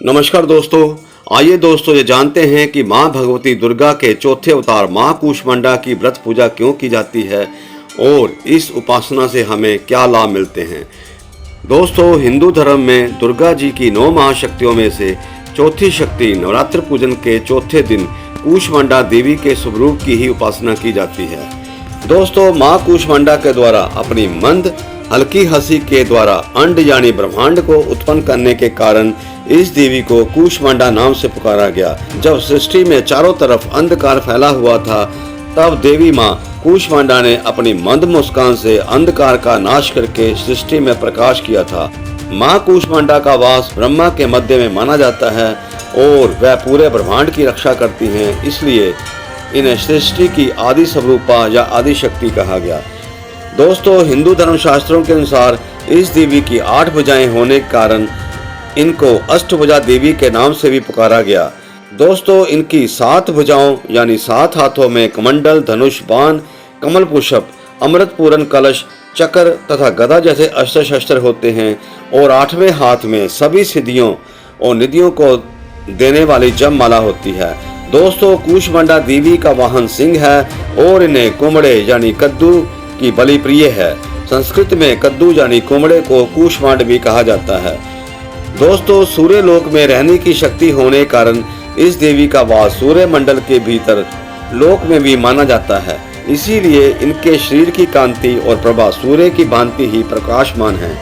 नमस्कार दोस्तों, आइए दोस्तों ये जानते हैं कि माँ भगवती दुर्गा के चौथे अवतार माँ कूष्मांडा की व्रत पूजा क्यों की जाती है और इस उपासना से हमें क्या लाभ मिलते हैं। दोस्तों, हिंदू धर्म में दुर्गा जी की 9 महाशक्तियों में से चौथी शक्ति नवरात्र पूजन के चौथे दिन कूष्मांडा देवी के स्वरूप की ही उपासना की जाती है। दोस्तों, माँ कूष्मांडा के द्वारा अपनी मंद हल्की हंसी के द्वारा अंड यानी ब्रह्मांड को उत्पन्न करने के कारण इस देवी को कूष्मांडा नाम से पुकारा गया। जब सृष्टि में चारों तरफ अंधकार फैला हुआ था, तब देवी माँ कूष्मांडा ने अपनी मंद मुस्कान से अंधकार का नाश करके सृष्टि में प्रकाश किया था। माँ कूष्मांडा का वास ब्रह्मा के मध्य में माना जाता है और वह पूरे ब्रह्मांड की रक्षा करती हैं, इसलिए इन्हें सृष्टि की आदि स्वरूपा या आदि शक्ति कहा गया। दोस्तों, हिंदू धर्मशास्त्रों के अनुसार इस देवी की 8 भुजाएं होने के कारण इनको अष्टभुजा देवी के नाम से भी पुकारा गया। दोस्तों, इनकी 7 भुजाओं यानी 7 हाथों में कमंडल, धनुष, बाण, कमल पुष्प, अमृत पूरन कलश, चक्र तथा गदा जैसे अस्त्र शस्त्र होते हैं और 8वें हाथ में सभी सिद्धियों और निधियों को देने वाली जपमाला होती है। दोस्तों, कूष्मांडा देवी का वाहन सिंह है और इन्हें कुमड़े यानी कद्दू की बलि प्रिय है। संस्कृत में कद्दू यानी कुमड़े को कूष्मांड भी कहा जाता है। दोस्तों, सूर्य लोक में रहने की शक्ति होने कारण इस देवी का वास सूर्य मंडल के भीतर लोक में भी माना जाता है, इसीलिए इनके शरीर की कांति और प्रभा सूर्य की भांति ही प्रकाशमान है।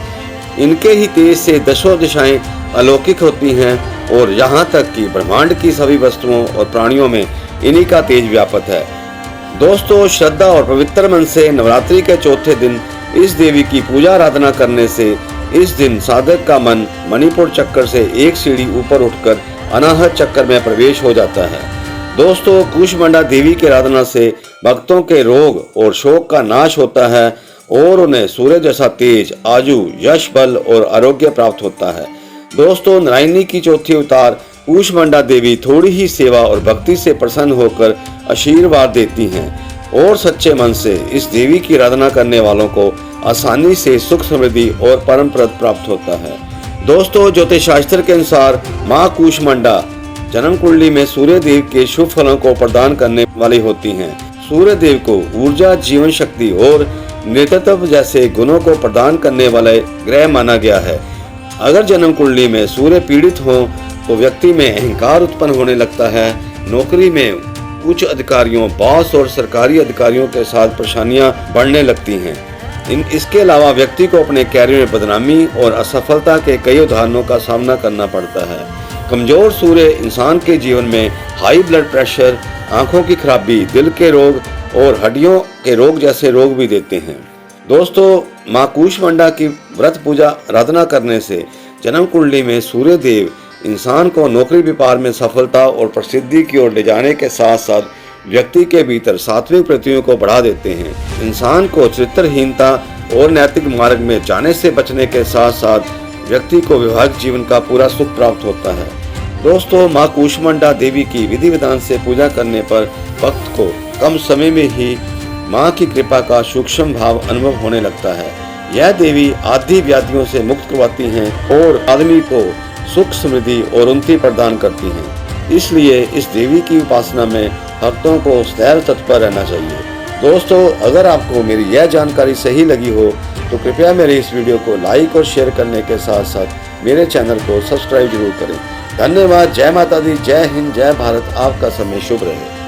इनके ही तेज से 10 दिशाएं अलौकिक होती हैं और यहाँ तक कि ब्रह्मांड की सभी वस्तुओं और प्राणियों में इन्हीं का तेज व्यापक है। दोस्तों, श्रद्धा और पवित्र मन से नवरात्रि के चौथे दिन इस देवी की पूजा आराधना करने से इस दिन साधक का मन मणिपुर चक्कर से एक सीढ़ी ऊपर उठकर अनाहत चक्कर में प्रवेश हो जाता है। दोस्तों, कूष्मांडा देवी की आराधना से भक्तों के रोग और शोक का नाश होता है और उन्हें सूर्य जैसा तेज, आजू, यश, बल और आरोग्य प्राप्त होता है। दोस्तों, नारायणी की चौथी अवतार कूष्मांडा देवी थोड़ी ही सेवा और भक्ति से प्रसन्न होकर आशीर्वाद देती हैं और सच्चे मन से इस देवी की आराधना करने वालों को आसानी से सुख, समृद्धि और परम पद प्राप्त होता है। दोस्तों, ज्योतिष शास्त्र के अनुसार माँ कूष्मांडा जन्म कुंडली में सूर्य देव के शुभ फलों को प्रदान करने वाली होती हैं। सूर्य देव को ऊर्जा, जीवन शक्ति और नेतृत्व जैसे गुणों को प्रदान करने वाले ग्रह माना गया है। अगर जन्म कुंडली में सूर्य पीड़ित हो तो व्यक्ति में अहंकार उत्पन्न होने लगता है। नौकरी में उच्च अधिकारियों, बॉस और सरकारी अधिकारियों के साथ परेशानियां बढ़ने लगती हैं। इसके अलावा व्यक्ति को अपने कैरियर में बदनामी और असफलता के कई उदाहरणों का सामना करना पड़ता है। कमजोर सूर्य इंसान के जीवन में हाई ब्लड प्रेशर, आंखों की खराबी, दिल के रोग और हड्डियों के रोग जैसे रोग भी देते हैं। दोस्तों, माँ कूष्मांडा की व्रत पूजा आराधना करने से जन्म कुंडली में सूर्य देव इंसान को नौकरी व्यापार में सफलता और प्रसिद्धि की ओर ले जाने के साथ साथ व्यक्ति के भीतर सात्विक वृत्तियों को बढ़ा देते हैं। इंसान को चरित्रहीनता और नैतिक मार्ग में जाने से बचने के साथ साथ व्यक्ति को वैवाहिक जीवन का पूरा सुख प्राप्त होता है। दोस्तों, माँ कूष्मांडा देवी की विधि विधान से पूजा करने पर भक्त को कम समय में ही माँ की कृपा का सूक्ष्म भाव अनुभव होने लगता है। यह देवी आदि व्याधियों से मुक्त करवाती हैं और आदमी को सुख, समृद्धि और उन्नति प्रदान करती हैं। इसलिए इस देवी की उपासना में भक्तों को सदैव तत्पर रहना चाहिए। दोस्तों, अगर आपको मेरी यह जानकारी सही लगी हो तो कृपया मेरे इस वीडियो को लाइक और शेयर करने के साथ साथ मेरे चैनल को सब्सक्राइब जरूर करें। धन्यवाद। जय माता दी, जय हिंद, जय भारत। आपका समय शुभ रहे।